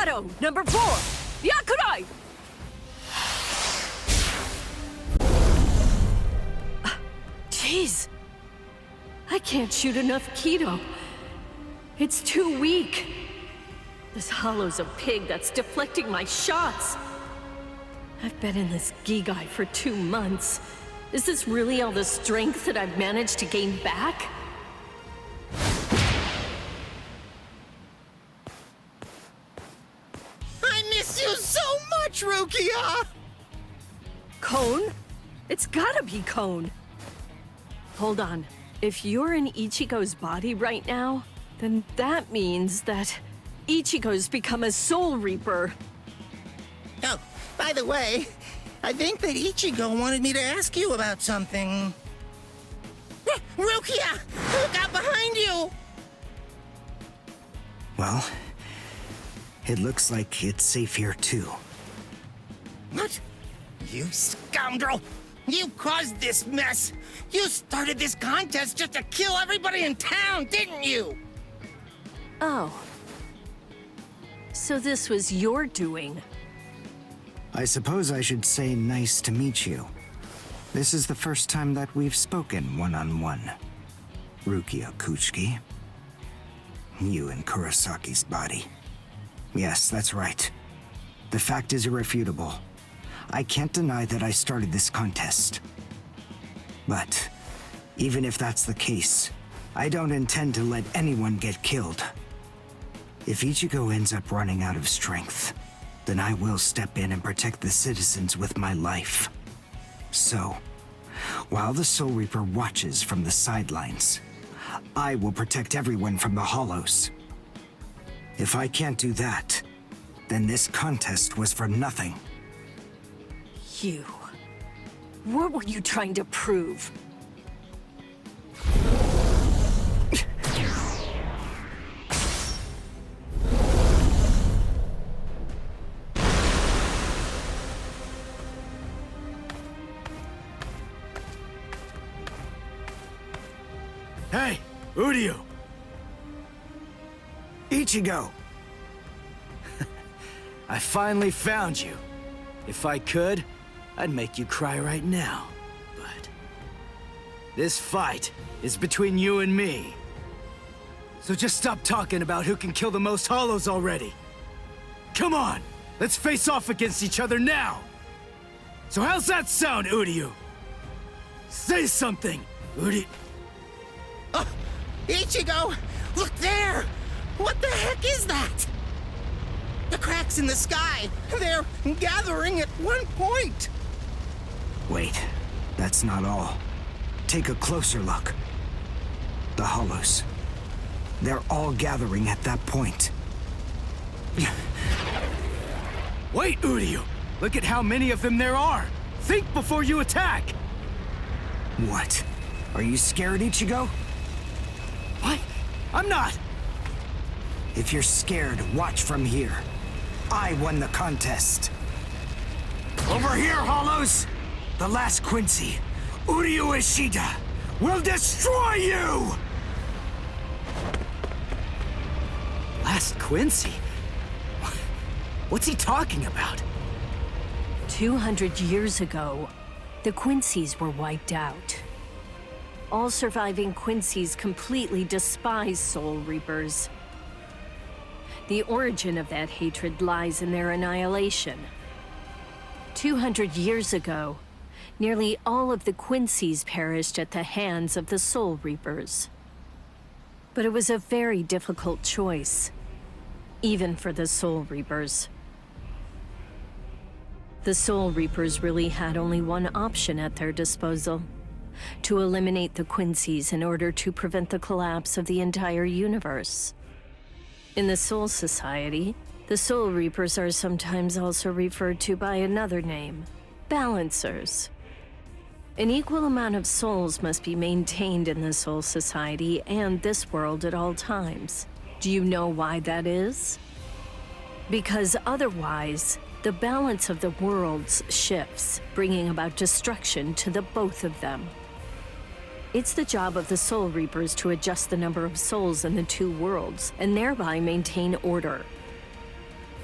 Shadow number 4, Yakurai! Jeez. I can't shoot enough Kido. It's too weak. This hollow's a pig that's deflecting my shots. I've been in this Gigai for 2 months. Is this really all the strength that I've managed to gain back? I miss you so much, Rukia! Cone? It's gotta be Cone. Hold on. If you're in Ichigo's body right now, then that means that Ichigo's become a Soul Reaper. Oh, by the way, I think that Ichigo wanted me to ask you about something. Rukia! Look out behind you! Well, it looks like it's safe here too. What? You scoundrel! You caused this mess! You started this contest just to kill everybody in town, didn't you? Oh. So this was your doing? I suppose I should say nice to meet you. This is the first time that we've spoken one-on-one. Rukia Kuchiki. You in Kurosaki's body. Yes, that's right. The fact is irrefutable. I can't deny that I started this contest. But even if that's the case, I don't intend to let anyone get killed. If Ichigo ends up running out of strength, then I will step in and protect the citizens with my life. So, while the Soul Reaper watches from the sidelines, I will protect everyone from the Hollows. If I can't do that, then this contest was for nothing. You. What were you trying to prove? Hey, Uryu! Ichigo! I finally found you. If I could, I'd make you cry right now. But this fight is between you and me. So just stop talking about who can kill the most Hollows already. Come on, let's face off against each other now! So how's that sound, Uryu? Say something, Uryu. Ichigo! Look there! What the heck is that? The cracks in the sky! They're gathering at one point! Wait, that's not all. Take a closer look. The Hollows. They're all gathering at that point. Wait, Uryu! Look at how many of them there are! Think before you attack! What? Are you scared, Ichigo? What? I'm not! If you're scared, watch from here. I won the contest. Over here, Hollows! The last Quincy, Uryu Ishida, will destroy you! Last Quincy? What's he talking about? 200 years ago, the Quincy's were wiped out. All surviving Quincy's completely despise Soul Reapers. The origin of that hatred lies in their annihilation. 200 years ago, nearly all of the Quincy's perished at the hands of the Soul Reapers. But it was a very difficult choice, even for the Soul Reapers. The Soul Reapers really had only one option at their disposal: to eliminate the Quincy's in order to prevent the collapse of the entire universe. In the Soul Society, the Soul Reapers are sometimes also referred to by another name: Balancers. An equal amount of souls must be maintained in the Soul Society and this world at all times. Do you know why that is? Because otherwise, the balance of the worlds shifts, bringing about destruction to the both of them. It's the job of the Soul Reapers to adjust the number of souls in the two worlds, and thereby maintain order.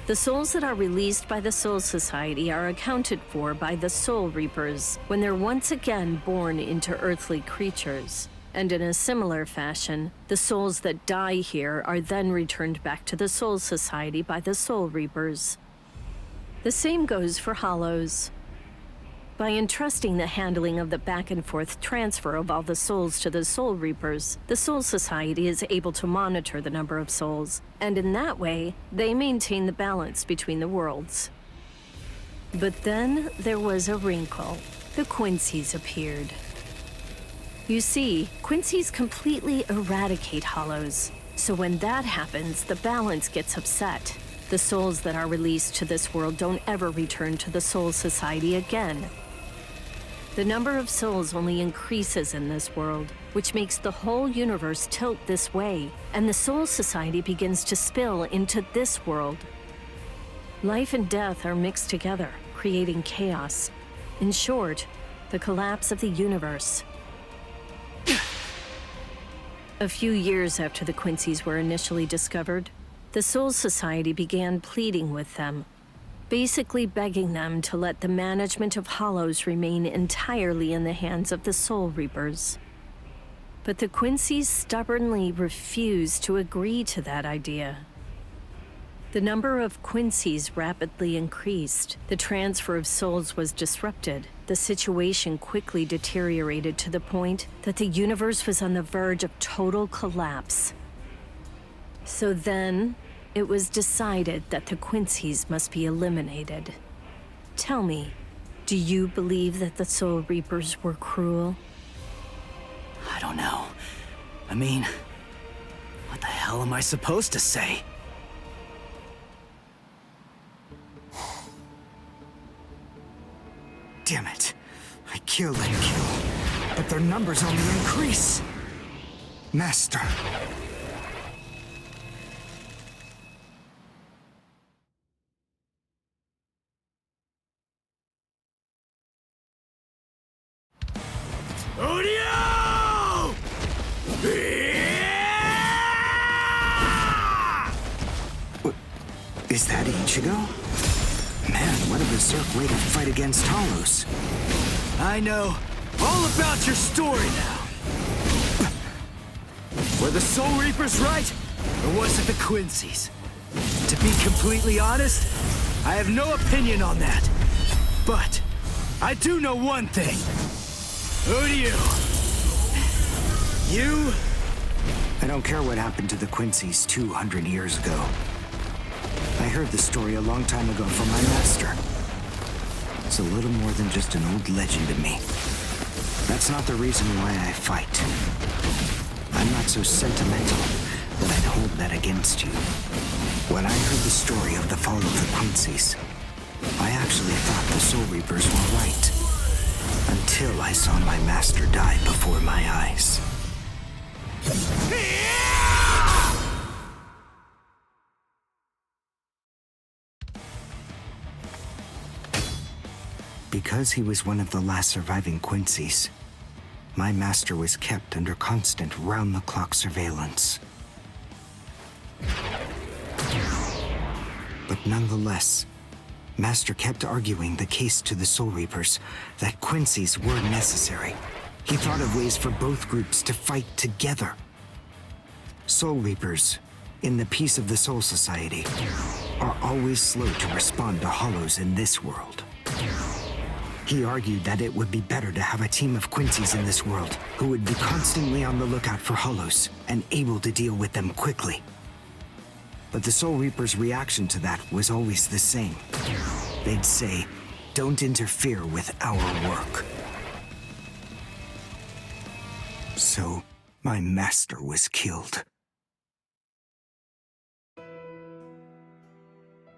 The souls that are released by the Soul Society are accounted for by the Soul Reapers when they're once again born into earthly creatures. And in a similar fashion, the souls that die here are then returned back to the Soul Society by the Soul Reapers. The same goes for Hollows. By entrusting the handling of the back-and-forth transfer of all the souls to the Soul Reapers, the Soul Society is able to monitor the number of souls, and in that way, they maintain the balance between the worlds. But then there was a wrinkle. The Quincy's appeared. You see, Quincy's completely eradicate Hollows, so when that happens, the balance gets upset. The souls that are released to this world don't ever return to the Soul Society again. The number of souls only increases in this world, which makes the whole universe tilt this way, and the Soul Society begins to spill into this world. Life and death are mixed together, creating chaos. In short, the collapse of the universe. A few years after the Quincy's were initially discovered, the Soul Society began pleading with them, basically begging them to let the management of Hollows remain entirely in the hands of the Soul Reapers. But the Quincy's stubbornly refused to agree to that idea. The number of Quincy's rapidly increased. The transfer of souls was disrupted. The situation quickly deteriorated to the point that the universe was on the verge of total collapse. So then, it was decided that the Quincy's must be eliminated. Tell me, do you believe that the Soul Reapers were cruel? I don't know. I mean, what the hell am I supposed to say? Damn it. I kill and kill, but their numbers only increase. Master. Odio! Is that Ichigo? Man, what a berserk way to fight against Hollows. I know all about your story now. Were the Soul Reapers right, or was it the Quincy's? To be completely honest, I have no opinion on that. But I do know one thing. Who do you? You? I don't care what happened to the Quincy's 200 years ago. I heard the story a long time ago from my master. It's a little more than just an old legend to me. That's not the reason why I fight. I'm not so sentimental that I'd hold that against you. When I heard the story of the fall of the Quincy's, I actually thought the Soul Reapers were right. Until I saw my master die before my eyes. Because he was one of the last surviving Quincy's, my master was kept under constant round-the-clock surveillance. But nonetheless, Master kept arguing the case to the Soul Reapers that Quincy's were necessary. He thought of ways for both groups to fight together. Soul Reapers, in the peace of the Soul Society, are always slow to respond to Hollows in this world. He argued that it would be better to have a team of Quincy's in this world who would be constantly on the lookout for Hollows and able to deal with them quickly. But the Soul Reapers' reaction to that was always the same. They'd say, "Don't interfere with our work." So, my master was killed.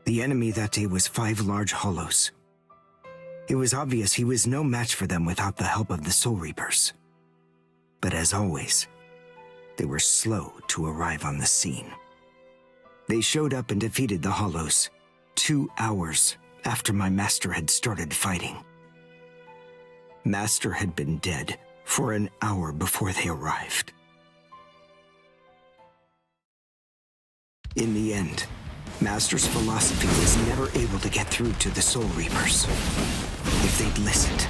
The enemy that day was 5 large Hollows. It was obvious he was no match for them without the help of the Soul Reapers. But as always, they were slow to arrive on the scene. They showed up and defeated the Hollows 2 hours after my master had started fighting. Master had been dead for an hour before they arrived. In the end, Master's philosophy was never able to get through to the Soul Reapers. If they'd listened,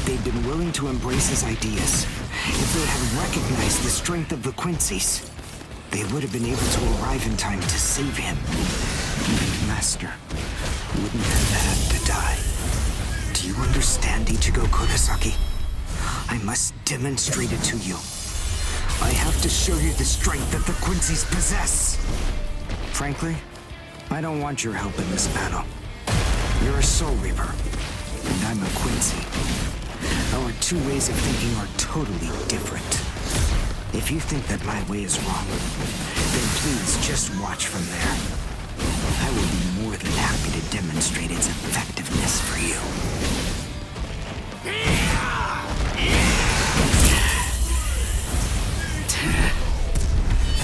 they'd been willing to embrace his ideas. If they had recognized the strength of the Quincy's, they would have been able to arrive in time to save him. And Master wouldn't have had to die. Do you understand, Ichigo Kurosaki? I must demonstrate it to you. I have to show you the strength that the Quincy's possess. Frankly, I don't want your help in this battle. You're a Soul Reaper, and I'm a Quincy. Our two ways of thinking are totally different. If you think that my way is wrong, then please just watch from there. I will be more than happy to demonstrate its effectiveness for you.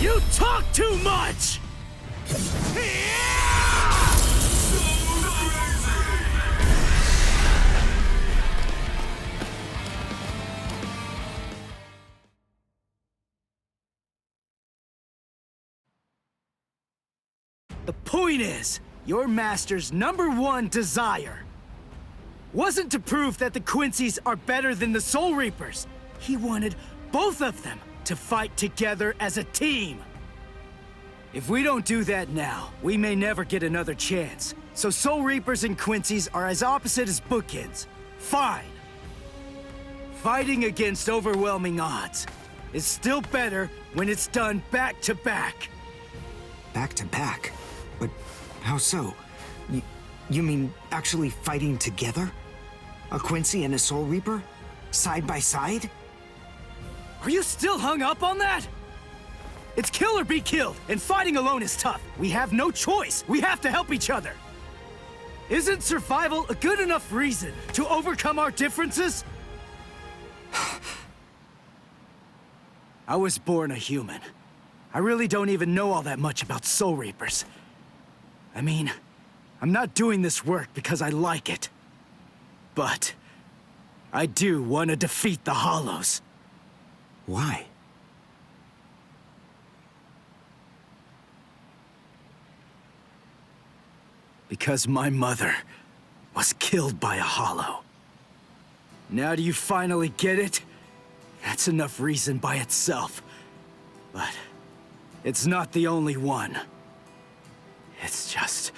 You talk too much! The point is, your master's #1 desire wasn't to prove that the Quincy's are better than the Soul Reapers. He wanted both of them to fight together as a team. If we don't do that now, we may never get another chance. So Soul Reapers and Quincy's are as opposite as bookends. Fine. Fighting against overwhelming odds is still better when it's done back to back. Back to back? But how so? You mean actually fighting together? A Quincy and a Soul Reaper? Side by side? Are you still hung up on that? It's kill or be killed, and fighting alone is tough. We have no choice. We have to help each other. Isn't survival a good enough reason to overcome our differences? I was born a human. I really don't even know all that much about Soul Reapers. I mean, I'm not doing this work because I like it. But I do want to defeat the Hollows. Why? Because my mother was killed by a Hollow. Now do you finally get it? That's enough reason by itself. But it's not the only one. It's just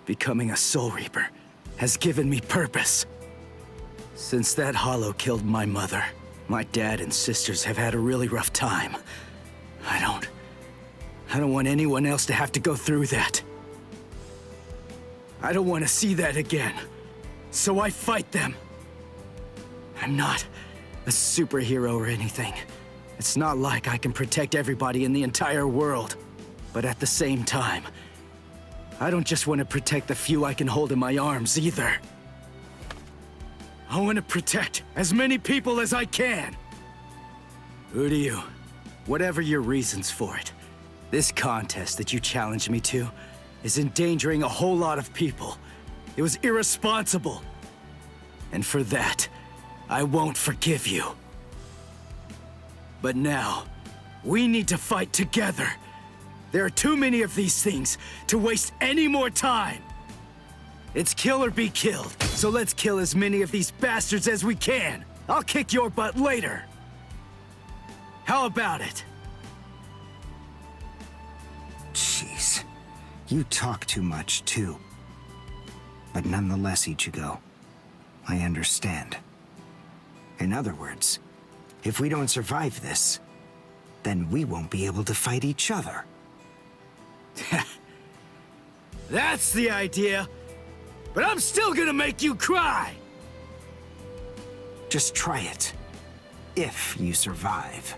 becoming a Soul Reaper has given me purpose. Since that Hollow killed my mother, my dad and sisters have had a really rough time. I don't want anyone else to have to go through that. I don't want to see that again. So I fight them. I'm not a superhero or anything. It's not like I can protect everybody in the entire world. But at the same time, I don't just want to protect the few I can hold in my arms either. I want to protect as many people as I can. Who do you? Whatever your reasons for it, this contest that you challenged me to is endangering a whole lot of people. It was irresponsible. And for that, I won't forgive you. But now, we need to fight together. There are too many of these things to waste any more time. It's kill or be killed, so let's kill as many of these bastards as we can. I'll kick your butt later. How about it? Jeez. You talk too much, too. But nonetheless, Ichigo, I understand. In other words, if we don't survive this, then we won't be able to fight each other. That's the idea. But I'm still gonna make you cry! Just try it. If you survive.